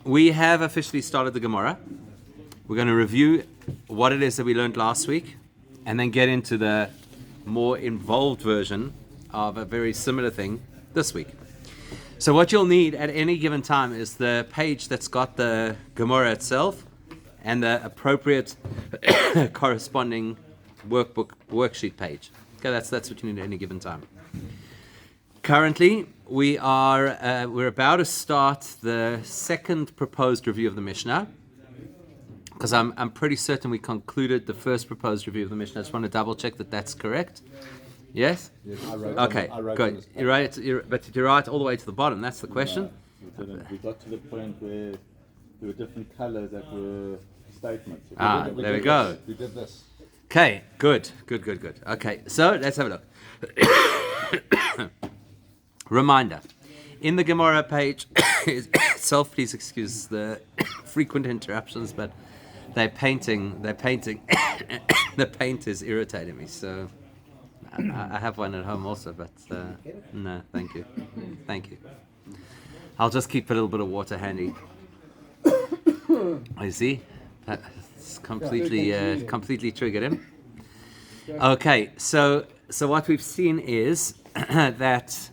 we have officially started the Gemorah. We're going to review what it is that we learned last week and then get into the more involved version of a very similar thing this week. So what you'll need at any given time is the page that's got the Gemorah itself and the appropriate corresponding worksheet page. Okay, that's what you need at any given time. Currently, we're about to start the second proposed review of the Mishnah, because I'm pretty certain we concluded the first proposed review of the Mishnah. I just want to double check that that's correct. Yes? Yes, I wrote Okay, good. You're right, but you're right all the way to the bottom. That's the question. No, we got to the point where there were different colors that were statements. There we go. We did this. Okay, good. Okay, so let's have a look. Reminder. In the Gemorah page itself, please excuse the frequent interruptions, but they're painting. The paint is irritating me, so I have one at home also, but no, thank you. I'll just keep a little bit of water handy. You see? That's completely triggered him. Okay, so what we've seen is that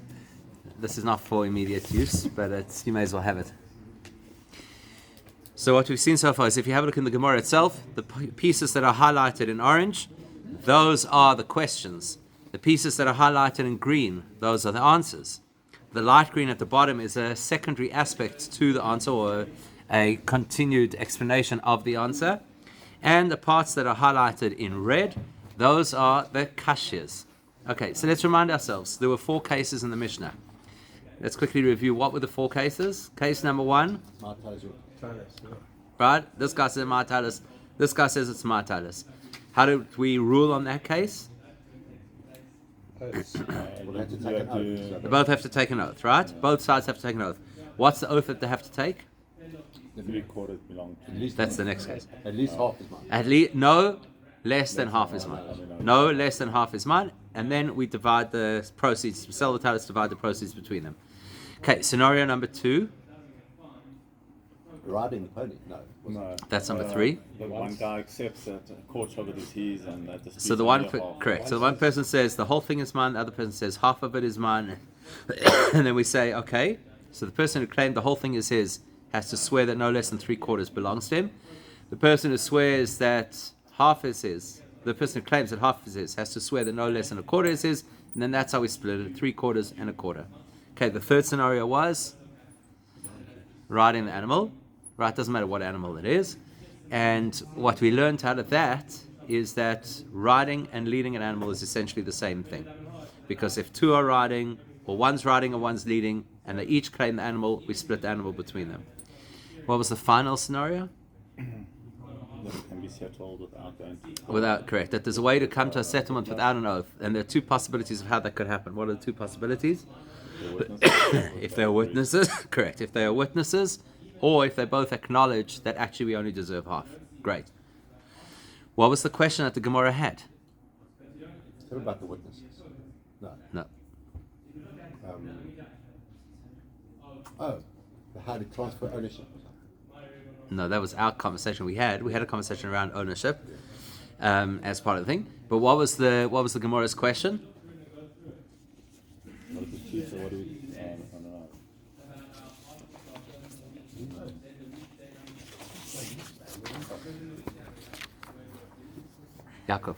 this is not for immediate use, but you may as well have it. So what we've seen so far is if you have a look in the Gemorah itself, the pieces that are highlighted in orange, those are the questions. The pieces that are highlighted in green, those are the answers. The light green at the bottom is a secondary aspect to the answer, or a continued explanation of the answer. And the parts that are highlighted in red, those are the kashyas. Okay, so let's remind ourselves. There were 4 cases in the Mishnah. Let's quickly review what were the 4 cases. Case number 1. Right? This guy says my Tallis. This guy says it's my Tallis. How did we rule on that case? We'll have to take an oath. They both have to take an oath, right? Both sides have to take an oath. What's the oath that they have to take? The 3/4 belong to me. That's the next case. At least half is mine. At least no less than half is mine. No less than half is mine, and then we divide the proceeds. We sell the Tallis, divide the proceeds between them. Okay, scenario number 2. Riding the pony? No. That's number 3. The one guy accepts that a quarter of it is his, and that the So the one correct. So the one person says the whole thing is mine. The other person says half of it is mine, and then we say okay. So the person who claimed the whole thing is his has to swear that no less than 3/4 belongs to him. The person who swears that half is his, the person who claims that half is his, has to swear that no less than 1/4 is his, and then that's how we split it: 3/4 and 1/4. Okay, the third scenario was riding the animal. Right, doesn't matter what animal it is. And what we learned out of that is that riding and leading an animal is essentially the same thing. Because if 2 are riding, or one's riding and one's leading, and they each claim the animal, we split the animal between them. What was the final scenario? That it can be settled without going to... Correct. That there's a way to come to a settlement without an oath. And there are 2 possibilities of how that could happen. What are the 2 possibilities? If they are witnesses, correct. If they are witnesses, or if they both acknowledge that actually we only deserve half. Great. What was the question that the Gemorah had? What about the witnesses? No. How to transfer ownership? No, that was our conversation we had. We had a conversation around ownership as part of the thing. But what was the Gemorah's question? What is the chief, or what do we... I don't know. Yaakov.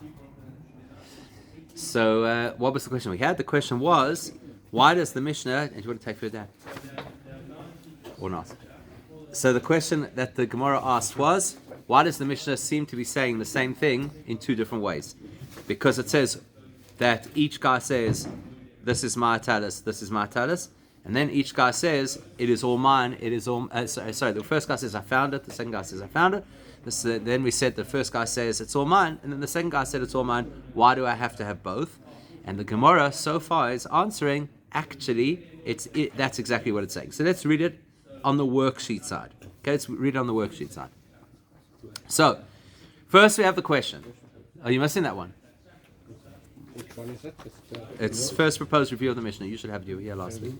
So, what was the question we had? The question was, why does the Mishnah... And do you want to take for that? Or not? So the question that the Gemorah asked was, why does the Mishnah seem to be saying the same thing in 2 different ways? Because it says that each guy says, this is my Tallis, this is my Tallis, and then each guy says, it is all mine, it is all... the first guy says, I found it, the second guy says, I found it. Then we said the first guy says, it's all mine, and then the second guy said, it's all mine. Why do I have to have both? And the Gemorah so far is answering, actually, that's exactly what it's saying. So let's read it on the worksheet side. Okay, let's read it on the worksheet side. So, first we have the question. Oh, you must have seen that one. Which one is it? It's first proposed review of the Mishnah. You should have it here last week.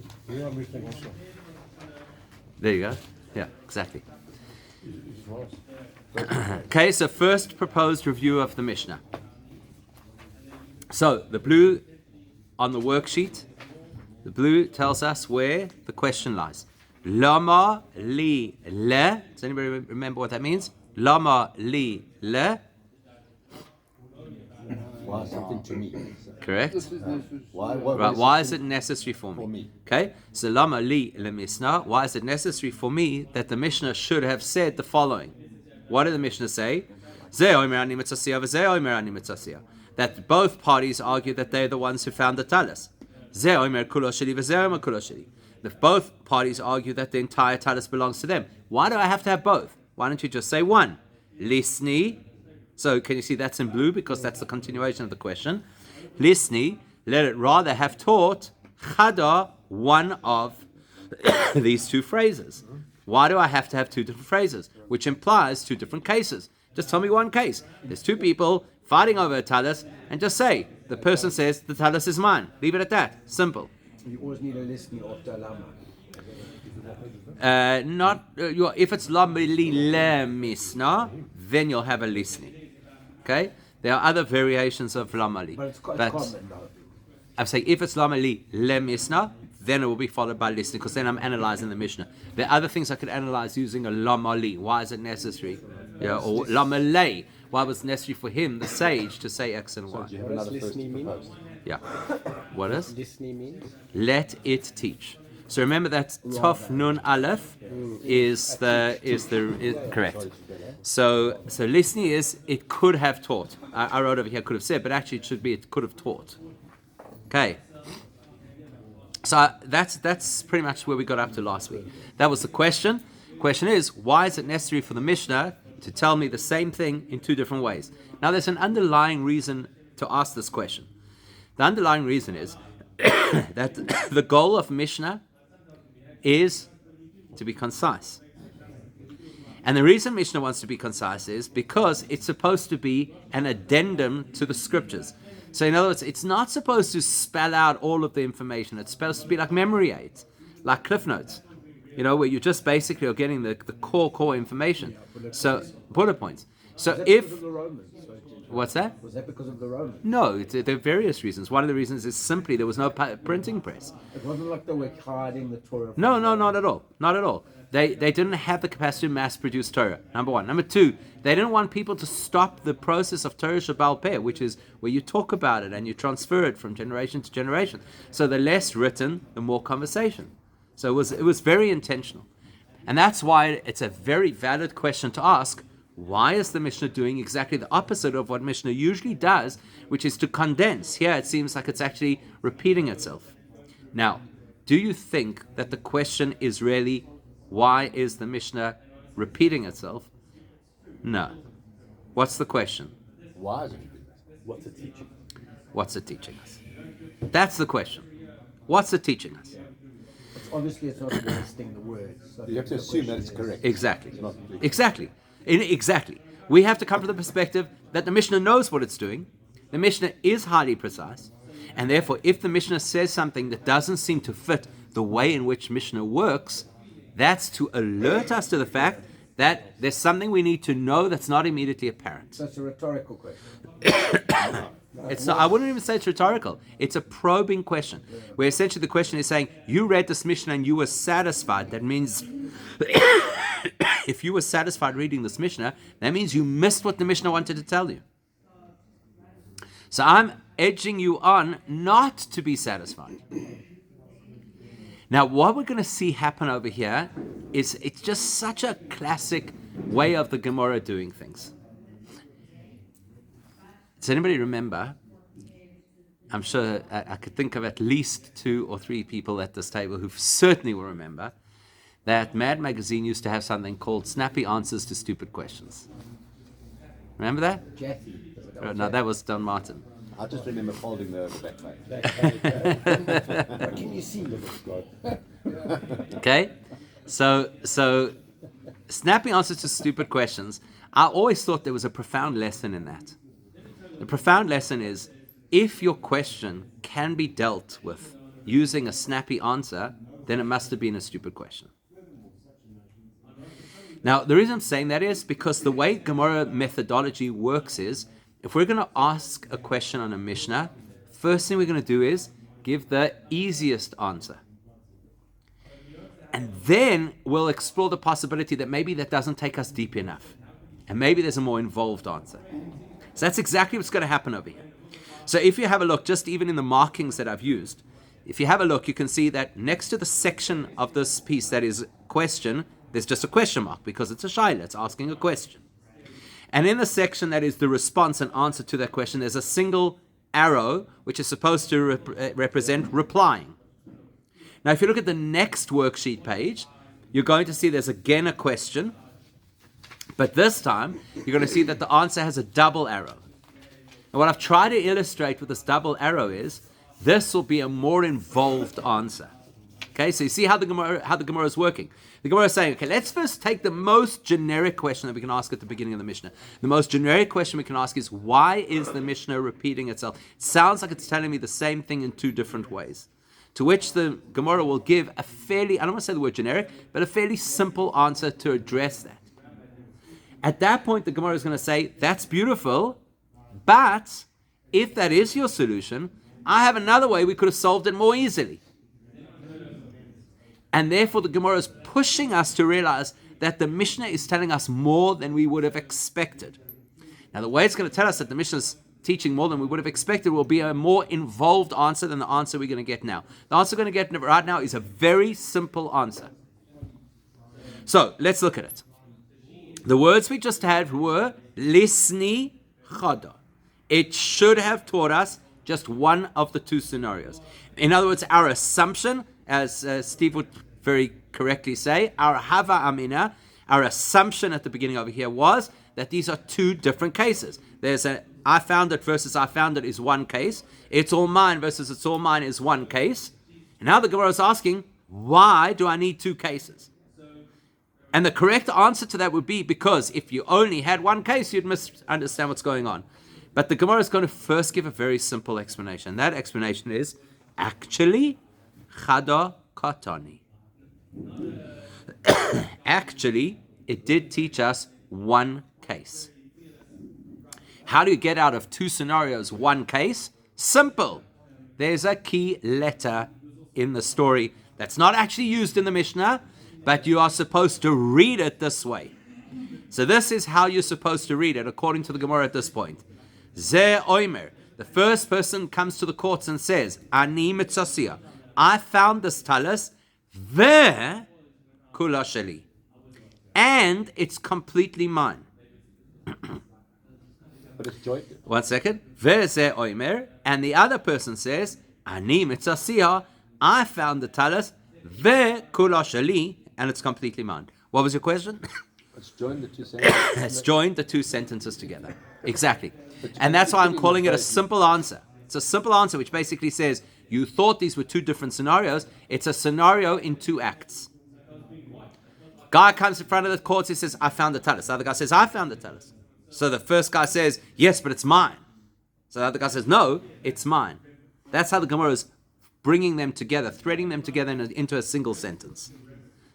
There you go. Yeah, exactly. Okay, so first proposed review of the Mishnah. So the blue on the worksheet, the blue tells us where the question lies. Lama li le. Does anybody remember what that means? Lama li le. Why something to me? Correct. Why? Right. Why is it necessary for me? For me. Okay. So lama li le Mishnah. Why is it necessary for me that the Mishnah should have said the following? What did the Mishnah say? That both parties argue that they're the ones who found the Tallis. If both parties argue that the entire Tallis belongs to them, why do I have to have both? Why don't you just say one? Lisni. So can you see that's in blue because that's the continuation of the question. Lisni, let it rather have taught chada, one of these two phrases. Why do I have to have two different phrases? Which implies two different cases. Just tell me one case. There's two people fighting over a tallis, and just say, the person says, the tallis is mine. Leave it at that. Simple. You always need a listening of the lama. If it's lamili le misna, then you'll have a listening. Okay? There are other variations of lamali. But it's common though. I'm saying if it's lamali le misna, then it will be followed by listening, because then I'm analyzing the Mishnah. There are other things I could analyze using a lamali. Why is it necessary? Yeah, or lamalei. Why was it necessary for him, the sage, to say X and Y? Do you have another first Listening mean? proposed? Yeah. What is? Listening means? Let it teach. So remember that Tov Nun Aleph is correct. So listening is it could have taught. I wrote over here could have said, but actually it should be it could have taught. Okay. So that's pretty much where we got up to last week. That was the question. Question is, why is it necessary for the Mishnah to tell me the same thing in two different ways? Now there's an underlying reason to ask this question. The underlying reason is that the goal of Mishnah is to be concise. And the reason Mishnah wants to be concise is because it's supposed to be an addendum to the scriptures. So in other words, it's not supposed to spell out all of the information. It's supposed to be like memory aids, like cliff notes, where you just basically are getting the core information. So bullet points. So if... What's that? Was that because of the Romans? No, there are various reasons. One of the reasons is simply there was no printing press. It wasn't like they were hiding the Torah. No, not at all. Not at all. They didn't have the capacity to mass produce Torah, number one. Number two, they didn't want people to stop the process of Torah Shabbal Peh, which is where you talk about it and you transfer it from generation to generation. So the less written, the more conversation. So it was very intentional. And that's why it's a very valid question to ask. Why is the Mishnah doing exactly the opposite of what Mishnah usually does, which is to condense? Here it seems like it's actually repeating itself. Now, do you think that the question is really, why is the Mishnah repeating itself? No. What's the question? Why is it? What's it teaching? What's it teaching us? That's the question. What's it teaching us? Obviously, it's not wasting the words. So You have to assume that it's correct. Exactly. It's not- Exactly. Exactly. We have to come from the perspective that the Mishnah knows what it's doing. The Mishnah is highly precise. And therefore, if the Mishnah says something that doesn't seem to fit the way in which Mishnah works, that's to alert us to the fact that there's something we need to know that's not immediately apparent. So it's a rhetorical question. It's not, I wouldn't even say it's rhetorical. It's a probing question, where essentially the question is saying, you read this Mishnah and you were satisfied. That means if you were satisfied reading this Mishnah, that means you missed what the Mishnah wanted to tell you. So I'm edging you on not to be satisfied. Now, what we're going to see happen over here is it's just such a classic way of the Gemorah doing things. Does anybody remember? I'm sure I could think of at least 2 or 3 people at this table who certainly will remember that Mad Magazine used to have something called Snappy Answers to Stupid Questions. Remember that? Jackie. No, that was Don Martin. I just remember folding the backpack. What can you see? Okay? So Snappy Answers to Stupid Questions, I always thought there was a profound lesson in that. The profound lesson is, if your question can be dealt with using a snappy answer, then it must have been a stupid question. Now, the reason I'm saying that is because the way Gemorah methodology works is, if we're going to ask a question on a Mishnah, first thing we're going to do is give the easiest answer. And then we'll explore the possibility that maybe that doesn't take us deep enough. And maybe there's a more involved answer. So that's exactly what's going to happen over here. So if you have a look, just even in the markings that I've used, if you have a look, you can see that next to the section of this piece that is question, there's just a question mark because it's a shaila, it's asking a question. And in the section that is the response and answer to that question, there's a single arrow which is supposed to represent replying. Now, if you look at the next worksheet page, you're going to see there's again a question, but this time you're going to see that the answer has a double arrow. And what I've tried to illustrate with this double arrow is this will be a more involved answer. Okay, so you see how the Gemorah is working. The Gemorah is saying, okay, let's first take the most generic question that we can ask at the beginning of the Mishnah. The most generic question we can ask is, why is the Mishnah repeating itself? It sounds like it's telling me the same thing in two different ways. To which the Gemorah will give a fairly, I don't want to say the word generic, but a fairly simple answer to address that. At that point, the Gemorah is going to say, that's beautiful, but if that is your solution, I have another way we could have solved it more easily. And therefore, the Gemorah is pushing us to realize that the Mishnah is telling us more than we would have expected. Now, the way it's going to tell us that the Mishnah is teaching more than we would have expected will be a more involved answer than the answer we're going to get now. The answer we're going to get right now is a very simple answer. So, let's look at it. The words we just had were lisni chada. It should have taught us just one of the two scenarios. In other words, our assumption, as Steve would very correctly say, our hava amina, our assumption at the beginning over here was that these are two different cases. There's a I found it versus I found it is one case. It's all mine versus it's all mine is one case. And now the Gemara is asking, why do I need two cases? And the correct answer to that would be because if you only had one case, you'd misunderstand what's going on. But the Gemara is going to first give a very simple explanation. That explanation is actually chada katani. Actually, it did teach us one case. How do you get out of two scenarios one case? Simple. There's a key letter in the story that's not actually used in the Mishnah, but you are supposed to read it this way. So this is how you're supposed to read it according to the Gemara at this point. Ze oimer. The first person comes to the courts and says, Ani mitzasia. I found this talus, ve kula sheli. And it's completely mine. But it's joint. One second. Ve ze oimer. And the other person says, Ani mitzasia. I found the talus, ve kula sheli. And it's completely mine. What was your question? It's joined the two sentences. It's joined the two sentences together. Exactly. And that's why I'm calling it a simple answer. It's a simple answer which basically says, you thought these were two different scenarios. It's a scenario in two acts. Guy comes in front of the court, he says, I found the talus. The other guy says, I found the talus. So the first guy says, yes, but it's mine. So the other guy says, no, it's mine. That's how the Gemara is bringing them together, threading them together into a single sentence.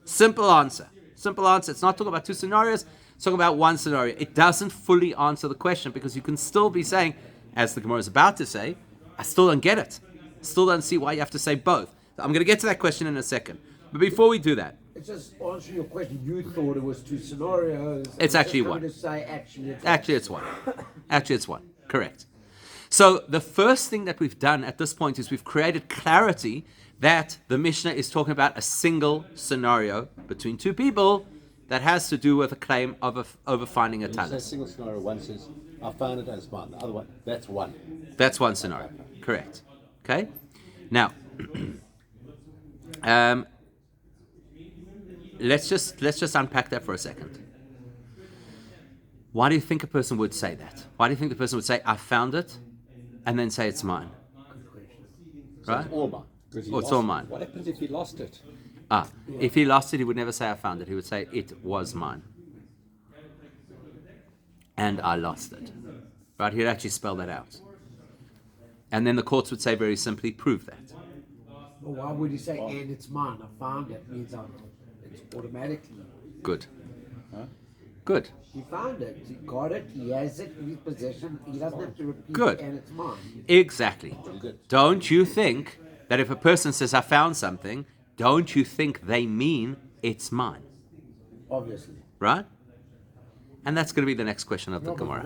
Simple answer. Simple answer. It's not talking about two scenarios. It's talking about one scenario. It doesn't fully answer the question because you can still be saying, as the Gemara is about to say, I still don't get it. Still don't see why you have to say both. I'm going to get to that question in a second. But before we do that, It's just answering your question. You thought it was two scenarios. It's actually one. To say actually it's one. Actually, it's one. Correct. So the first thing that we've done at this point is we've created clarity that the Mishnah is talking about a single scenario between two people that has to do with a claim of over finding a When you say talus. single scenario, one says, I found it and it's mine. The other one, that's one. That's one scenario. Correct. Okay? Now, let's just unpack that for a second. Why do you think a person would say that? Why do you think the person would say, I found it, and then say it's mine? So Right? it's all mine. Oh, it's all mine. What happens if he lost it? If he lost it, he would never say I found it. He would say it was mine. And I lost it. Right? He'd actually spell that out. And then the courts would say very simply, prove that. Well, why would you say, and it's mine? I found it. Means it's automatically. Good. Good. He found it. He got it. He has it in his possession. He doesn't have to repeat Good. it, and it's mine. Exactly. Don't you think that if a person says, I found something, don't you think they mean it's mine? Obviously. Right? And that's going to be the next question of the No, but Gemorah.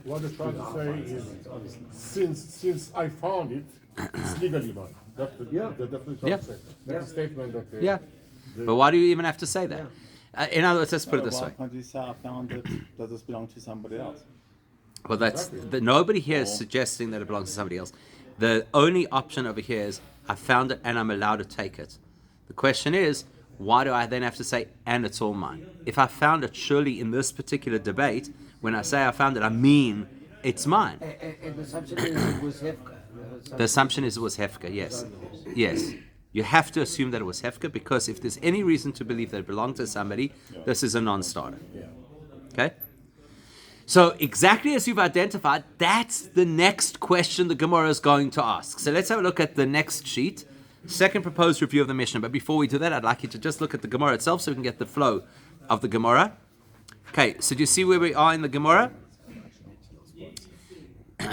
what they're trying to say is, since I found it, it's legally mine. That's the definitely trying Yeah. to say. That's a statement that they, Yeah. But why do you even have to say that? In other words, let's put it this Why way. can't you say I found it? Does this belong to somebody else? Well, nobody here is suggesting that it belongs to somebody else. The only option over here is I found it and I'm allowed to take it. The question is, why do I then have to say, and it's all mine? If I found it, surely in this particular debate, when I say I found it, I mean it's mine. And the assumption is it was Hefka. The assumption is it was Hefka, yes. Yes. You have to assume that it was Hefka because if there's any reason to believe that it belonged to somebody, this is a non-starter. Okay? So exactly as you've identified, that's the next question the Gemorah is going to ask. So let's have a look at the next sheet. Second proposed review of the Mishnah. But before we do that, I'd like you to just look at the Gemorah itself so we can get the flow of the Gemorah. Okay, so do you see where we are in the Gemorah?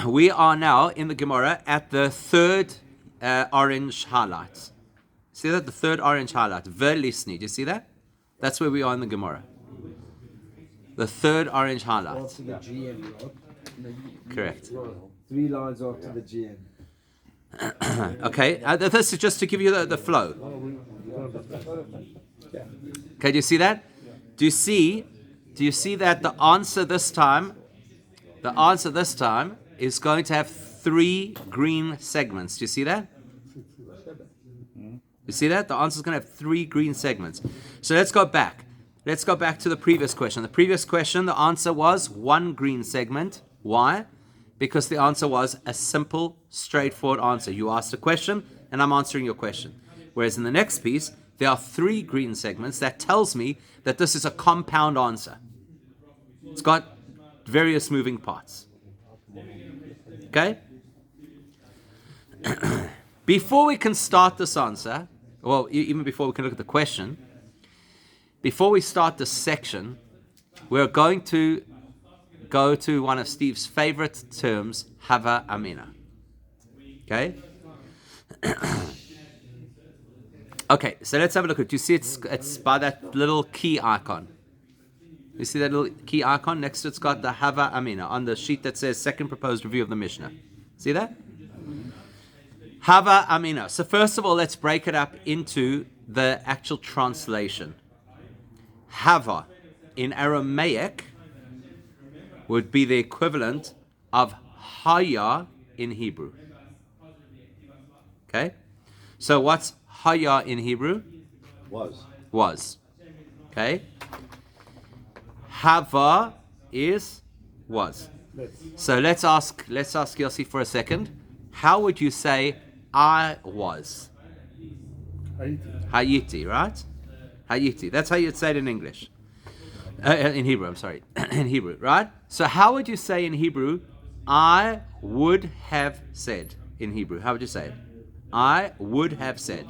We are now in the Gemorah at the third orange highlight. See that? The third orange highlight. Velisni. Do you see that? That's where we are in the Gemorah. The third orange highlight. After the GM, right? Correct. 3 lines after the GM. Okay, this is just to give you the flow. Okay, do you see that? Do you see that the answer this time is going to have 3 green segments. Do you see that? You see that? The answer is going to have 3 green segments. So let's go back. Let's go back to the previous question. The previous question, the answer was 1 green segment. Why? Because the answer was a simple, straightforward answer. You asked a question, and I'm answering your question. Whereas in the next piece, there are 3 green segments. That tells me that this is a compound answer. It's got various moving parts. Okay? Before we can start this answer, well, even before we can look at the question, before we start this section, we're going to go to one of Steve's favorite terms, Hava Amina. Okay? Okay, so let's have a look at it. You see it's by that little key icon. You see that little key icon? Next to it's got the Hava Amina on the sheet that says second proposed review of the Mishnah. See that? Hava Amina. So first of all, let's break it up into the actual translation. Hava in Aramaic would be the equivalent of Haya in Hebrew. Okay? So what's Haya in Hebrew? Was. Okay? Hava is was. So let's ask Yossi for a second. How would you say I was? Hayiti, right? Hayiti. That's how you'd say it in English. In Hebrew, I'm sorry. In Hebrew, right? So how would you say in Hebrew, I would have said in Hebrew? How would you say it? I would have said.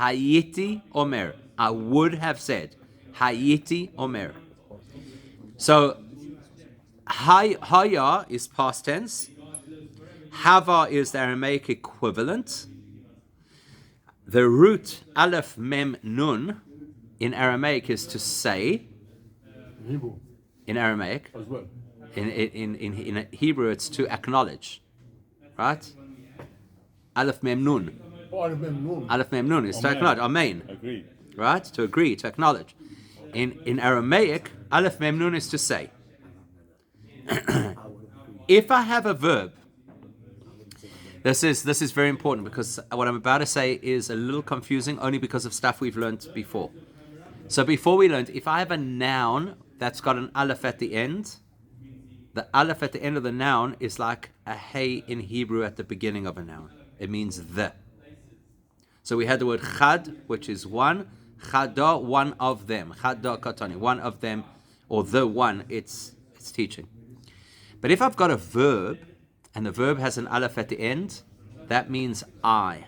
Hayiti Omer. I would have said. Hayiti Omer. So, Haya is past tense. Hava is the Aramaic equivalent. The root Aleph Mem Nun in Aramaic is to say. In Aramaic. as well. In Hebrew, it's to acknowledge. Right? Aleph Mem Nun. Aleph Mem Nun is to acknowledge. Amen. Agreed. Right? To agree, to acknowledge. In Aramaic, Aleph Mem Nun is to say. If I have a verb, this is very important because what I'm about to say is a little confusing only because of stuff we've learned before. So before we learned, if I have a noun that's got an aleph at the end, the aleph at the end of the noun is like a hey in Hebrew at the beginning of a noun. It means the. So we had the word chad, which is one. Chada, one of them. Chada katani, one of them, or the one. It's teaching. But if I've got a verb, and the verb has an aleph at the end, that means I.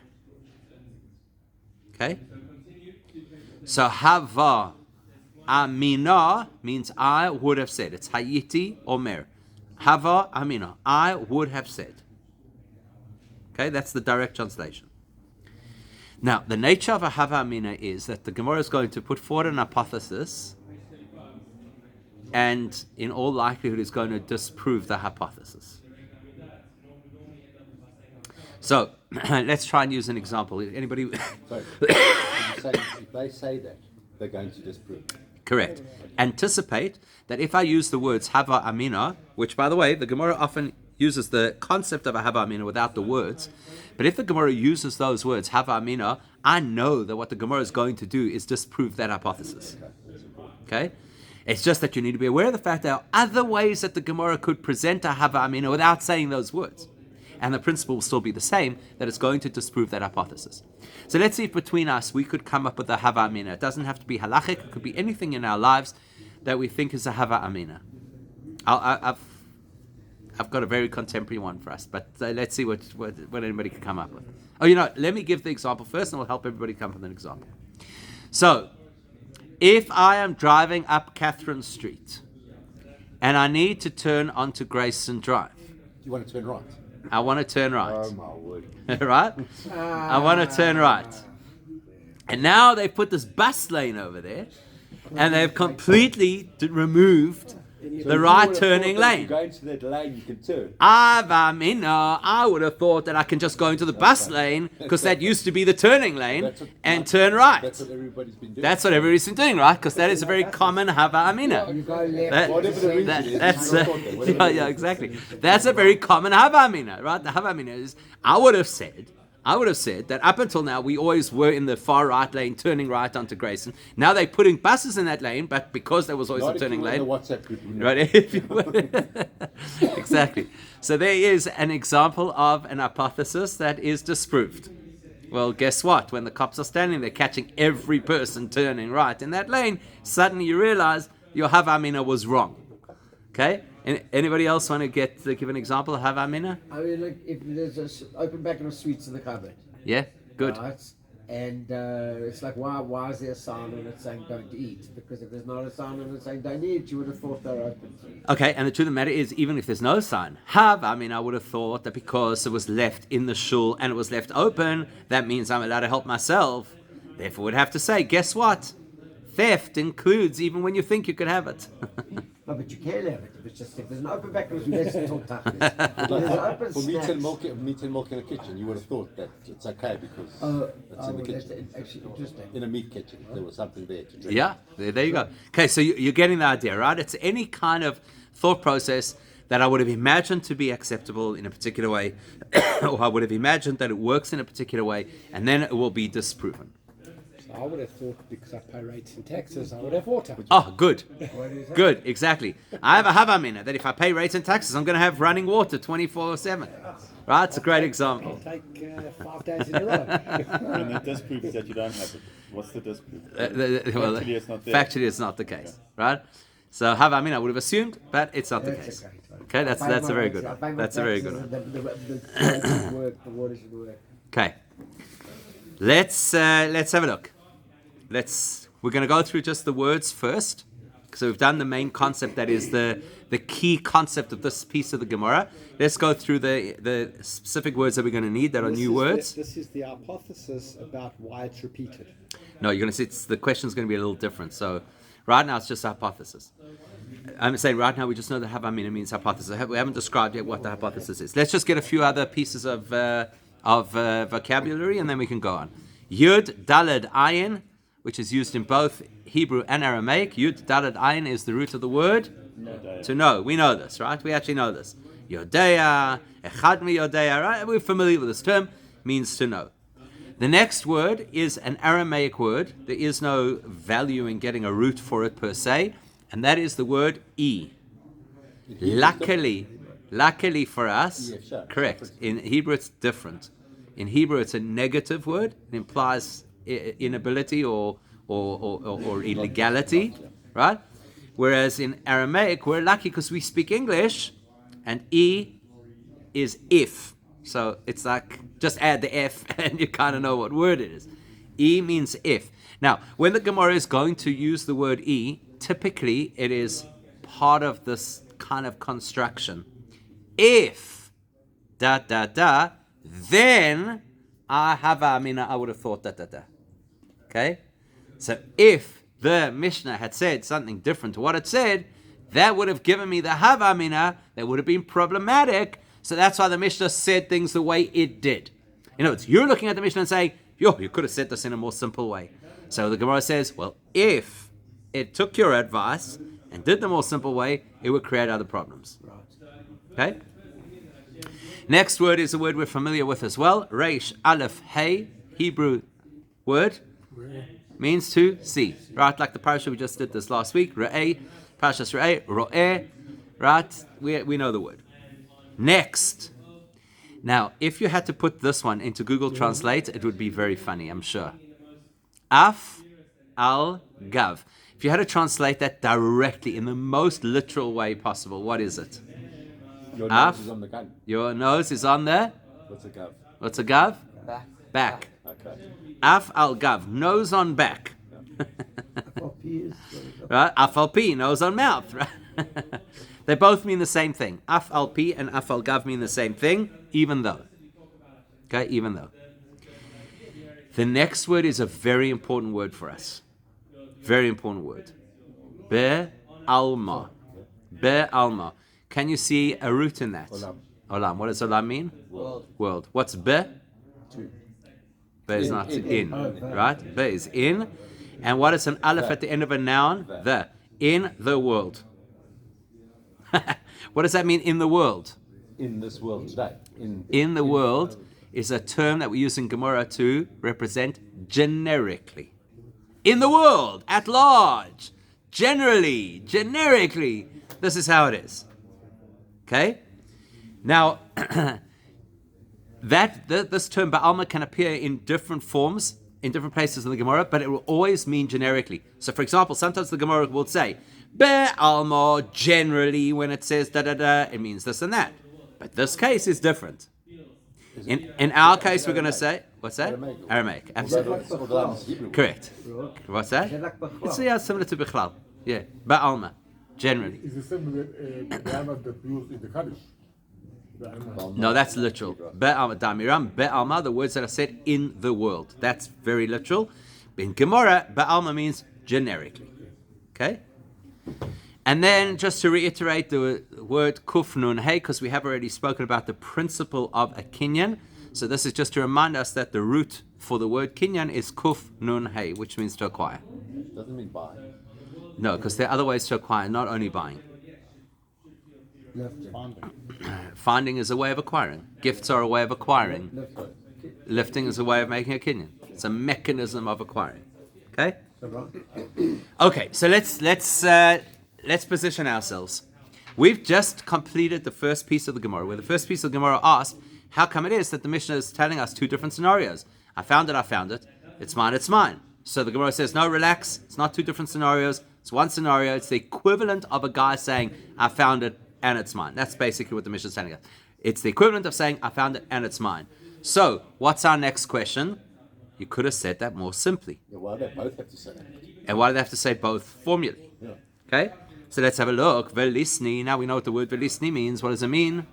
Okay? So hava amina means I would have said. It's hayiti omer. Hava amina. I would have said. Okay, that's the direct translation. Now, the nature of a hava amina is that the Gemorah is going to put forward an hypothesis, and in all likelihood is going to disprove the hypothesis. So, let's try and use an example. Anybody? Sorry. If they say that, they're going to disprove. Correct. Anticipate that if I use the words hava amina, which, by the way, the Gemorah often uses the concept of a hava amina without the words, but if the Gemorah uses those words, hava amina, I know that what the Gemorah is going to do is disprove that hypothesis. Okay? It's just that you need to be aware of the fact that there are other ways that the Gemorah could present a hava amina without saying those words. And the principle will still be the same, that it's going to disprove that hypothesis. So let's see if between us we could come up with a hava amina. It doesn't have to be halachic, it could be anything in our lives that we think is a hava amina. I've got a very contemporary one for us, but let's see what anybody can come up with. Oh, let me give the example first, and we'll help everybody come up with an example. So, if I am driving up Catherine Street, and I need to turn onto Grayson Drive. You want to turn right? I want to turn right. Oh my word. Right? I want to turn right. And now they've put this bus lane over there, and they've completely removed the right turning lane. You go into that lane, you can turn. I would have thought that I can just go into the bus lane, because that used to be the turning lane, and turn right. That's what everybody's been doing. That's what everybody's been doing, right? Because that is a very common hava amina. You go left. Whatever the reason is, That's you don't thought that. yeah, exactly. That's a very common hava amina, right? The hava amina is, I would have said that up until now we always were in the far right lane, turning right onto Grayson. Now they're putting buses in that lane, but because there was always Not a turning if you lane, were in the WhatsApp group, you know. right? If you were. Exactly. So there is an example of an hypothesis that is disproved. Well, guess what? When the cops are standing there catching every person turning right in that lane, suddenly you realize your hava amina was wrong. Okay? Anybody else want to give an example of hava amina? I mean, like if there's an open packet of sweets in the cupboard. Yeah? Good. Right? And it's like, why is there a sign on it saying don't eat? Because if there's not a sign on it saying don't eat, you would have thought they're open. Okay, and the truth of the matter is, even if there's no sign, I would have thought that because it was left in the shul and it was left open, that means I'm allowed to help myself. Therefore, we'd have to say, guess what? Theft includes even when you think you could have it. No, but you can have it. It's just if there's an open packet of sweets, it's all tough. There's an open For meat and snacks. milk in the kitchen, you would have thought that it's okay because it's in the That's kitchen. actually interesting. In a meat kitchen, there was something there to drink. Yeah, there you go. Okay, so you're getting the idea, right? It's any kind of thought process that I would have imagined to be acceptable in a particular way, or I would have imagined that it works in a particular way, and then it will be disproven. I would have thought because I pay rates and taxes, I would have water. Oh, good. Good, exactly. I have a hava amina that if I pay rates and taxes, I'm going to have running water 24/7. Right? It's a great example. I'll take 5 days in a row. And it disproves that you don't have it. What's the disproof? Factually, it's not there. Factually, it's not the case. Right? So hava amina I would have assumed, but it's not the case. Okay, that's a very good one. That's a very good one. The water should work. Okay. Let's have a look. We're going to go through just the words first. So we've done the main concept, that is the key concept of this piece of the Gemorah. Let's go through the specific words that we're going to need that are new words. This is the hypothesis about why it's repeated. No, you're going to see the question's going to be a little different. So right now it's just a hypothesis. I'm saying right now we just know that hava amina means hypothesis. We haven't described yet what the hypothesis is. Let's just get a few other pieces of vocabulary and then we can go on. Yud, Daled, Ayin, which is used in both Hebrew and Aramaic. Yud, Daled, Ayin is the root of the word to know. We know this, right? We actually know this. Yodea, Echad mi Yodea, right? We're familiar with this term, means to know. The next word is an Aramaic word. There is no value in getting a root for it per se, and that is the word E. Luckily for us, correct. In Hebrew it's different. In Hebrew it's a negative word. It implies inability or illegality, right? Whereas in Aramaic we're lucky because we speak English, and E is if. So it's like just add the F and you kind of know what word it is. E means if. Now, when the Gemara is going to use the word E, typically it is part of this kind of construction. If da da da, then I have amina, I would have thought da da da. Okay? So if the Mishnah had said something different to what it said, that would have given me the have amina, that would have been problematic. So that's why the Mishnah said things the way it did. In other words, you're looking at the Mishnah and saying, yo, you could have said this in a more simple way. So the Gemara says, well, if it took your advice and did the more simple way, it would create other problems. Okay? Next word is a word we're familiar with as well. Reish, Aleph, Hey, Hebrew word, means to see. Right, like the parasha we just did this last week. Re'eh, Parashas Re'eh, Ro'eh. Right, we know the word. Next. Now, if you had to put this one into Google Translate, it would be very funny, I'm sure. Af al gav. If you had to translate that directly in the most literal way possible, what is it? Your Af, nose is on the gun. your nose is on the... What's a gav? What's a gav? Back. Okay. Af al gav, nose on back. Right? Af al pi, nose on mouth. Right? They both mean the same thing. Af al pi and af al gav mean the same thing, even though. Okay, even though. The next word is a very important word for us. Very important word. Be'alma. Be'alma. Can you see a root in that? Olam. Olam. What does olam mean? World. What's be? Be is not in. Right? Be is in. And what is an aleph at the end of a noun? The. In the world. What does that mean, in the world? In this world today. In the world is a term that we use in Gemorah to represent generically. In the world, at large, generally, generically. This is how it is. Okay? Now, this term Ba'alma can appear in different forms, in different places in the Gemara, but it will always mean generically. So, for example, sometimes the Gemara will say, Be'alma, generally, when it says da-da-da, it means this and that. But this case is different. In our case, we're going to say, what's that? Aramaic. Absolutely. Correct. What's that? It's similar to Bichlal. Yeah. Ba'alma, generally. It's the same with grammar that we use in the Kaddish. No, that's literal. Be'alma, damiram, be'alma, the words that are said in the world. That's very literal. In Gemorah, be'alma means generically. Okay? And then, just to reiterate the word kuf nun hey, because we have already spoken about the principle of a kinyan. So this is just to remind us that the root for the word kinyan is kuf nun hey, which means to acquire. Doesn't mean buy. No, because there are other ways to acquire, not only buying. Finding is a way of acquiring. Gifts are a way of acquiring. Lifting is a way of making a kinyan. It's a mechanism of acquiring. Okay? Okay, so let's position ourselves. We've just completed the first piece of the Gemara, where the first piece of the Gemara asked, how come it is that the Mishnah is telling us two different scenarios? I found it. It's mine. So the Gemara says, no, relax. It's not two different scenarios. It's one scenario. It's the equivalent of a guy saying, I found it and it's mine. That's basically what the Mishnah is telling us. It's the equivalent of saying, I found it and it's mine. So, what's our next question? You could have said that more simply. Yeah, why do they both have to say that? And why do they have to say both formally? Yeah. Okay? So let's have a look. Velisni. Now we know what the word velisni means. What does it mean?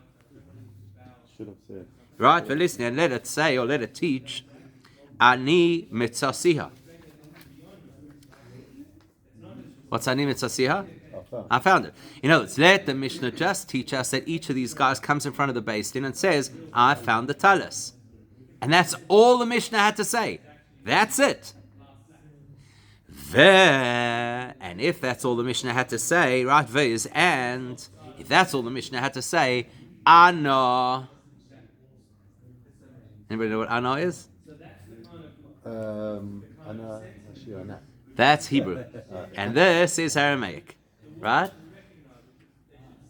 Should have said. Right, velisni. And let it say or let it teach. Ani mitzasiha. What's ani mitzasiha? I found it. In other words, let the Mishnah just teach us that each of these guys comes in front of the Beis Din and says, I found the Tallis. And that's all the Mishnah had to say. That's it. And if that's all the Mishnah had to say, right, is and if that's all the Mishnah had to say, Ana. Anybody know what Ana is? Ana. That's Hebrew. And this is Aramaic. Right?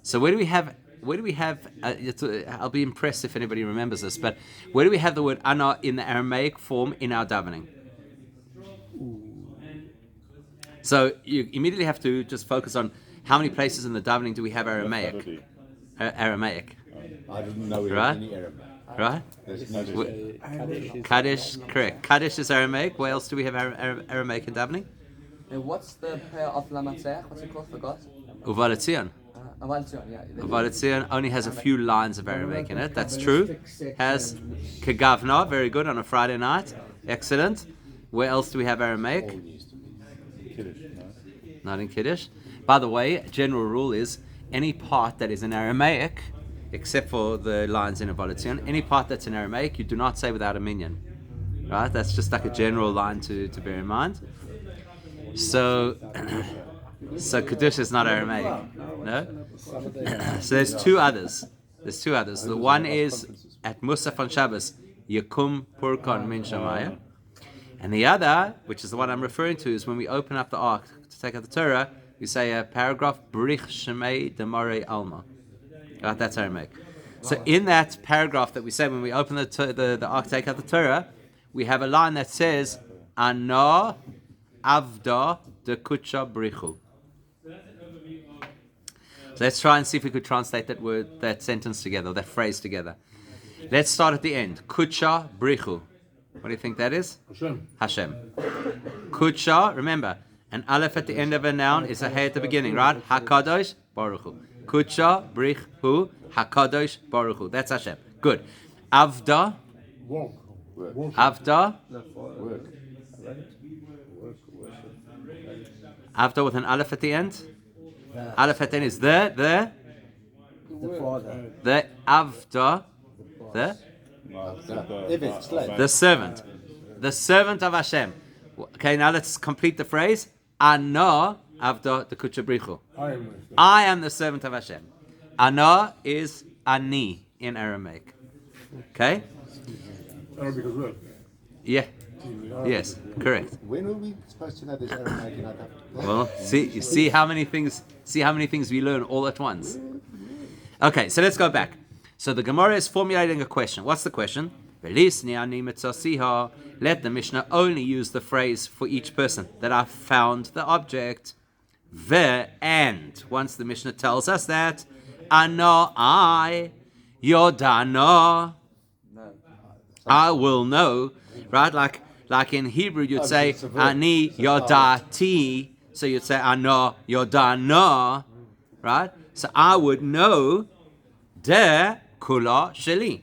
So where do we have, I'll be impressed if anybody remembers this, but where do we have the word Ana in the Aramaic form in our davening? So you immediately have to just focus on how many places in the davening do we have Aramaic? Aramaic. I didn't know we Right? had any Aramaic. Right? There's no Kaddish, correct. Kaddish is Aramaic. What else do we have Aramaic in davening? What's the prayer of Lamatzeh? What's it called? Forgot. Uvalatzion. Avalzion, yeah. Uvalatzion only has a few lines of Aramaic in it. That's true. Has Kagavna, very good, on a Friday night. Excellent. Where else do we have Aramaic? Kiddush, no? Not in Kiddush. By the way, general rule is any part that is in Aramaic, except for the lines in Uvalatzion, any part that's in Aramaic, you do not say without a minyan. Right? That's just like a general line to bear in mind. So Kiddush is not Aramaic. No? So there's two others. The one is at Musaf on Shabbos, Yakum Purkon Min Shamaya. And the other, which is the one I'm referring to, is when we open up the Ark to take out the Torah, we say a paragraph, Brich Shemei Demare Alma. Right, that's Aramaic. So in that paragraph that we say when we open the Ark to take out the Torah, we have a line that says, Ana Avda de Kucha Brichu. So let's try and see if we could translate that sentence together, that phrase together. Let's start at the end. Kucha Brichu. What do you think that is? Hashem. Kucha, remember, an aleph at the end of a noun is a hey at the beginning, right? Hakadosh Baruch Hu. Kucha Brichu Hakadosh Baruch Hu. That's Hashem. Good. Avda. Avda. Avda with an aleph at the end. Aleph at the end is the Father. the Avda, the servant. The servant of Hashem. Okay, now let's complete the phrase. Ana Avda de Kucha Brichu. I am the servant of Hashem. Ana is Ani in Aramaic. Okay? Arabic as well. Yeah. Yes, correct. When were we supposed to know this Aramaic in our country? Well, see how many things we learn all at once. Okay, so let's go back. So the Gemorah is formulating a question. What's the question? Let the Mishnah only use the phrase for each person, that I found the object. And once the Mishnah tells us that, I, Yodano, I will know, right? Like in Hebrew, you'd say, Ani Yodati, so you'd say, Ano Yodano, right? So I would know, De Kula Sheli.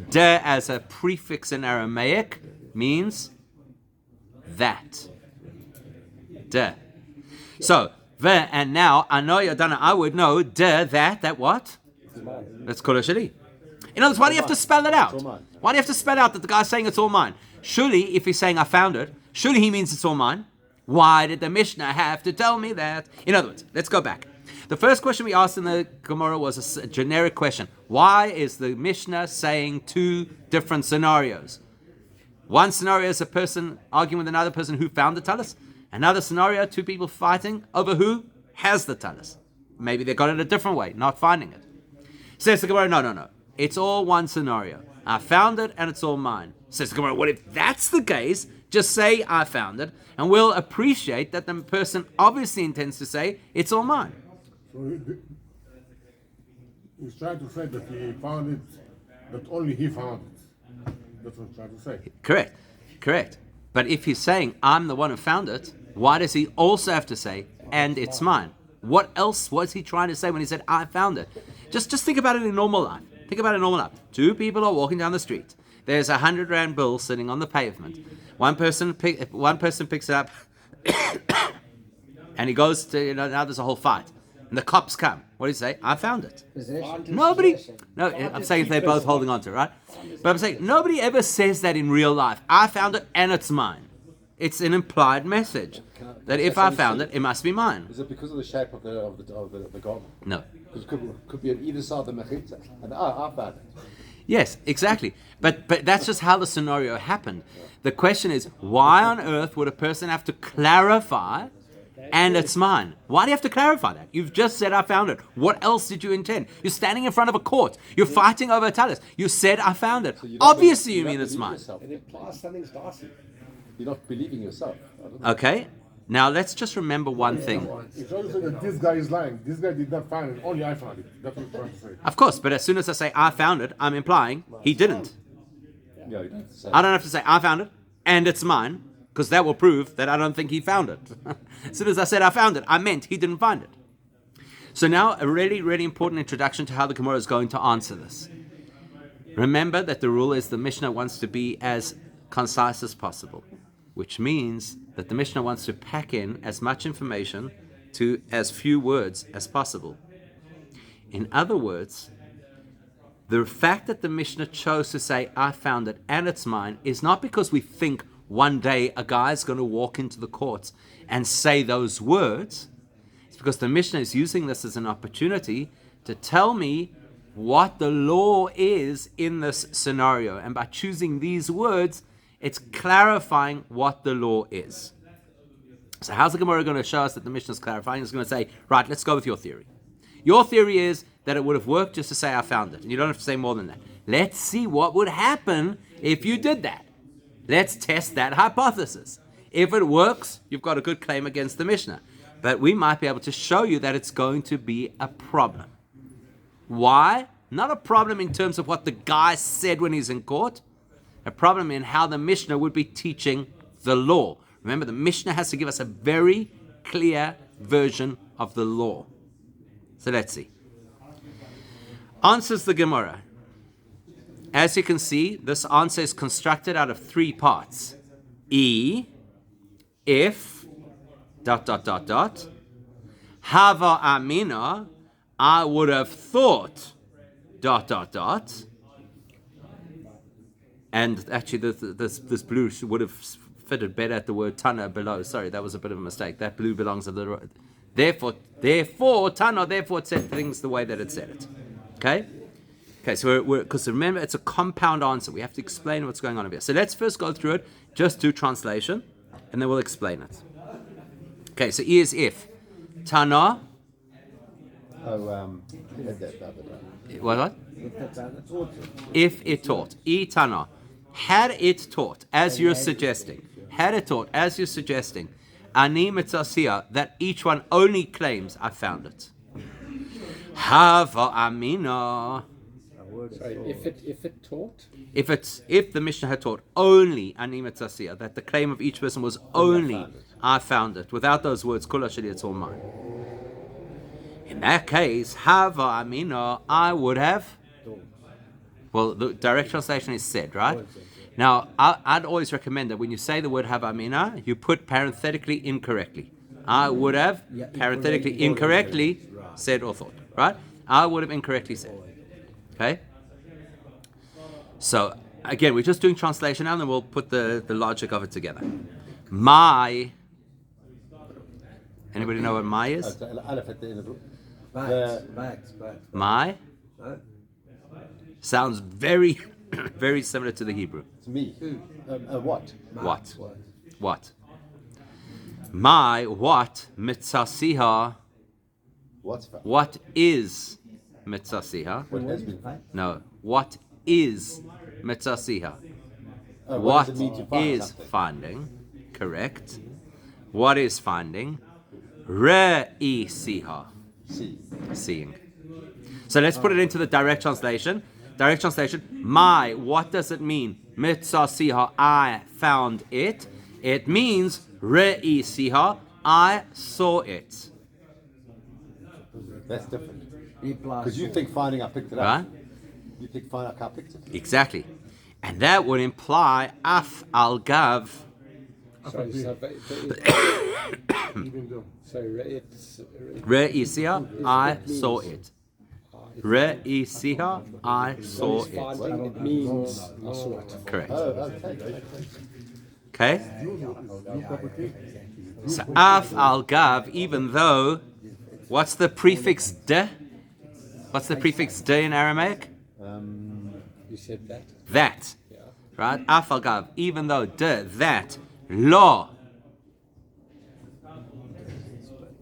De as a prefix in Aramaic means that. De. So, and now, Ano Yodana, I would know, de, that what? That's Kula Sheli. In other words, why do you have to spell it out? Why do you have to spell out that the guy's saying it's all mine? Surely, if he's saying I found it, surely he means it's all mine. Why did the Mishnah have to tell me that? In other words, let's go back. The first question we asked in the Gemorah was a generic question. Why is the Mishnah saying two different scenarios? One scenario is a person arguing with another person who found the tallis. Another scenario, two people fighting over who has the tallis. Maybe they got it a different way, not finding it. Says the Gemorah, no. It's all one scenario. I found it and it's all mine. Says the Gemorah, what if that's the case? Just say I found it, and we'll appreciate that the person obviously intends to say it's all mine. So he's trying to say that he found it, that only he found it. That's what he's trying to say. Correct. But if he's saying I'm the one who found it, why does he also have to say and it's mine? What else was he trying to say when he said I found it? Just think about it in normal life. Two people are walking down the street. There's a 100 rand bill sitting on the pavement. One person picks it up, and he goes to, now there's a whole fight. And the cops come. What do you say? I found it. Nobody. No, I'm saying they're both holding on to it, right? But I'm saying nobody ever says that in real life. I found it and it's mine. It's an implied message that if I found it, it must be mine. Is it because of the shape of the garment? No. Because it could be on either side of the mechitza. And I found it. Yes, exactly. But that's just how the scenario happened. The question is, why on earth would a person have to clarify and it's mine? Why do you have to clarify that? You've just said I found it. What else did you intend? You're standing in front of a court. You're fighting over a tallis. You said I found it. So obviously you mean it's mine. It implies something's dicey. You're not believing yourself. Okay. Now let's just remember one thing. It's also that this guy is lying. This guy did not find it. Only I found it. That's what I'm trying to say. Of course, but as soon as I say I found it, I'm implying he didn't. Yeah, you don't have to say I don't have to say I found it and it's mine, because that will prove that I don't think he found it. As soon as I said I found it, I meant he didn't find it. So now a really, really important introduction to how the Gemorah is going to answer this. Remember that the rule is the Mishnah wants to be as concise as possible, which means that the Mishnah wants to pack in as much information to as few words as possible. In other words, the fact that the Mishnah chose to say, I found it and it's mine, is not because we think one day a guy's going to walk into the courts and say those words. It's because the Mishnah is using this as an opportunity to tell me what the law is in this scenario. And by choosing these words, it's clarifying what the law is. So how's the Gemara going to show us that the Mishnah is clarifying? It's going to say, right, let's go with your theory. Your theory is that it would have worked just to say I found it. And you don't have to say more than that. Let's see what would happen if you did that. Let's test that hypothesis. If it works, you've got a good claim against the Mishnah. But we might be able to show you that it's going to be a problem. Why? Not a problem in terms of what the guy said when he's in court. A problem in how the Mishnah would be teaching the law. Remember, the Mishnah has to give us a very clear version of the law. So let's see. Answers the Gemara. As you can see, this answer is constructed out of 3 parts. If, Hava Amina, I would have thought, and actually this blue would have fitted better at the word Tana below. Sorry, that was a bit of a mistake. That blue belongs at the right. Therefore, Tana, therefore it said things the way that it said it. Okay? Okay, so because remember, it's a compound answer. We have to explain what's going on over here. So let's first go through it, just do translation, and then we'll explain it. Okay, so E is if. Tana. What? If it taught. E Tana. Had it taught, as you're suggesting. Had it taught, as you're suggesting. Ani mitzasiya, that each one only claims I found it. Hava amina. Sorry, if it taught? If the Mishnah had taught only ani mitzasiya, that the claim of each person was only I found it, without those words, kula sheli, it's all mine. In that case, hava amina, I would have. Well, the direct translation is said, right? Now, I'd always recommend that when you say the word hava amina, you put parenthetically incorrectly. I would have parenthetically incorrectly said or thought, right? I would have incorrectly said. Okay? So, again, we're just doing translation now, and then we'll put the logic of it together. My. Anybody know what my is? My sounds very, very similar to the Hebrew. It's me. What? What? My what mitzasiha? What is mitzasiha? What has been? No. What is mitzasiha? What What does it mean to find is something? finding? Correct. What is finding? Re'isiha. See. Seeing. So let's put it into the direct translation. Direct translation. My, what does it mean? Mitzasiha, I found it. It means re'isiha, I saw it. That's different. Because you think finding I picked it up. Right? You think finding I picked it. Exactly. And that would imply af al gav. Sorry, it's Re'isiha, I saw it. Re'isiha, I saw it. finding, it means I saw it. Correct. Oh, okay. Okay? So af al gav, even though, what's the prefix de? What's the prefix de in Aramaic? You said that? That. Yeah. Right? Af al gav, even though de, that, lo.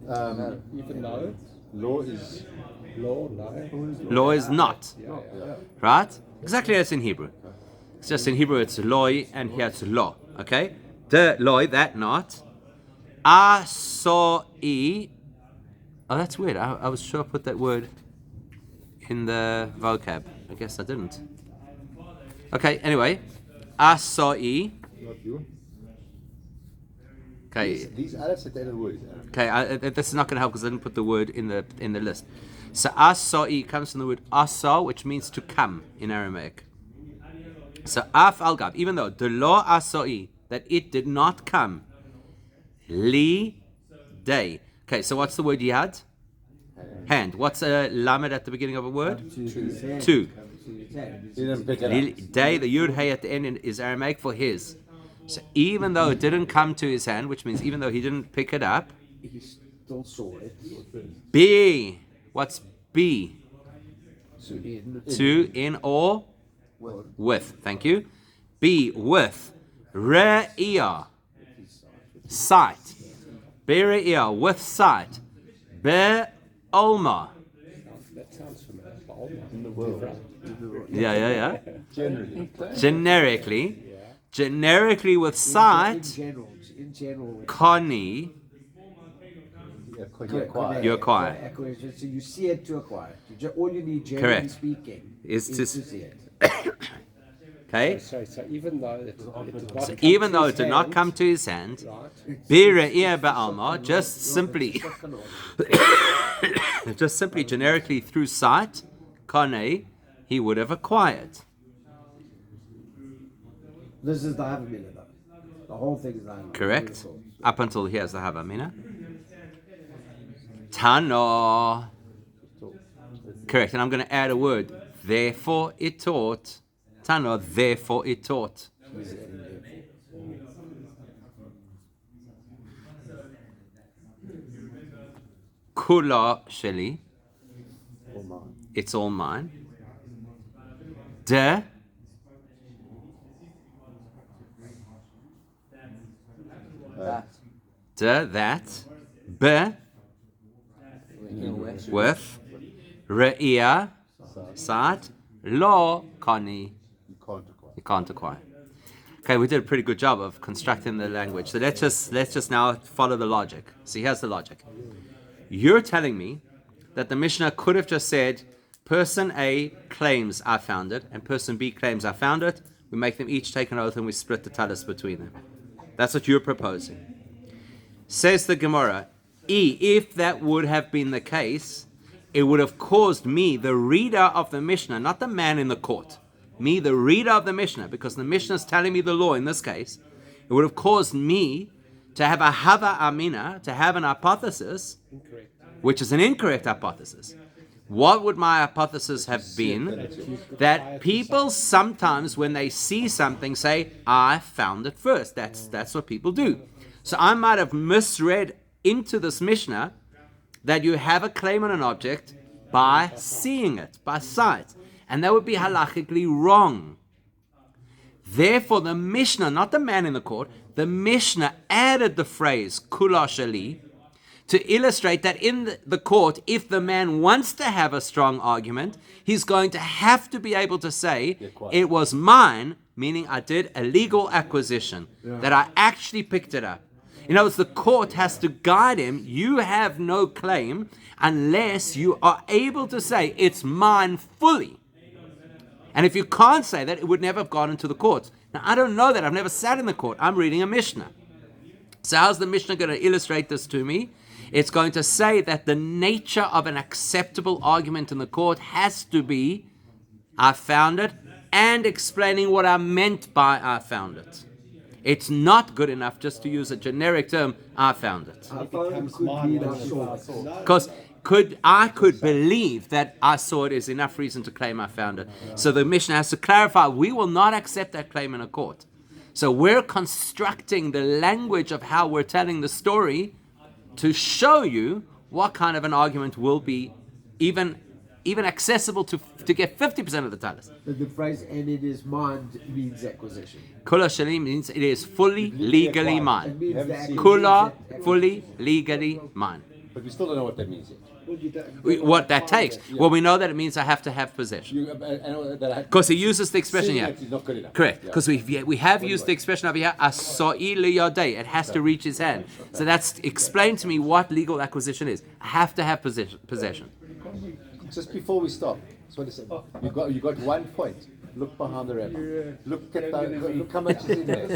Even though Law is. law, no. Lo is not. Yeah. Right? Exactly as in Hebrew. It's just in Hebrew it's loy and here it's lo. Okay? De loy, that not. Asoi. Oh, that's weird. I was sure I put that word in the vocab. I guess I didn't. Okay, anyway. Asoi. Not you. Okay. These Arabs at the end of the word. Okay, this is not going to help because I didn't put the word in the list. So asoi comes from the word asa, which means to come in Aramaic. So af al gav, even though de lo asoi, that it did not come, li day. Okay, so what's the word yad? Hand. What's a lamed at the beginning of a word? Two. He didn't pick it up. Day, the yud hey at the end is Aramaic for his. So even though it didn't come to his hand, which means even though he didn't pick it up, He still saw it. B. What's B? In. To, in, or? With. Thank you. B. With. Re'iyah. Sight. Be're'iyah. With sight. Be'olma. That sounds familiar. In the world. Yeah. Generally. Generically with sight. In general. Koni. You acquire. So you see it to acquire. All you need, generally Correct. speaking, Is to see it. Okay? So even though it So even though it did not come to his hand, Be're'iyah ba'alma, just simply generically through sight, Kone, he would have acquired. This is the Havamina, though. The whole thing is the Havamina. Correct? Up until here's the Havamina. Tano. Correct, and I'm going to add a word. Therefore it taught. Tano, therefore it taught. Kula sheli. It's all mine. De. That. Be. With. Re'iyah. Sat. Lo kani. You can't acquire. Okay, we did a pretty good job of constructing the language. So let's just now follow the logic. See, here's the logic. You're telling me that the Mishnah could have just said, person A claims I found it, and person B claims I found it. We make them each take an oath and we split the tallis between them. That's what you're proposing. Says the Gemorah, if that would have been the case, it would have caused me, the reader of the Mishnah, not the man in the court, me, the reader of the Mishnah, because the Mishnah is telling me the law in this case, it would have caused me to have a hava amina, to have an hypothesis, which is an incorrect hypothesis. What would my hypothesis have been? That people sometimes, when they see something, say, I found it first. That's what people do. So I might have misread into this Mishnah that you have a claim on an object by seeing it, by sight. And that would be halachically wrong. Therefore, the Mishnah, not the man in the court, the Mishnah added the phrase, kula shali, to illustrate that in the court, if the man wants to have a strong argument, he's going to have to be able to say, it was mine, meaning I did a legal acquisition, that I actually picked it up. In other words, the court has to guide him. You have no claim unless you are able to say, it's mine fully. And if you can't say that, it would never have gone into the court. Now, I don't know that. I've never sat in the court. I'm reading a Mishnah. So how's the Mishnah going to illustrate this to me? It's going to say that the nature of an acceptable argument in the court has to be, I found it, and explaining what I meant by I found it. It's not good enough just to use a generic term, I found it. I found it could mean I saw it. Because I could believe that I saw it is enough reason to claim I found it. So the Mishnah has to clarify, we will not accept that claim in a court. So we're constructing the language of how we're telling the story to show you what kind of an argument will be even accessible to get 50% of the tallis. But the phrase, and it is mine, means acquisition. Kula shalim means it is fully legally It mine. means the Kula, acquisition. fully legally mine. But we still don't know what that means yet. What that takes? Well, we know that it means I have to have possession. Because he uses the expression here. Correct. Because we have used the expression over here, asoi liyadei. It has to reach his hand. So that's explain to me what legal acquisition is. I have to have possession. Just before we stop, that's what I said. You got 1 point. Look behind the rabbit. Look how much is in there.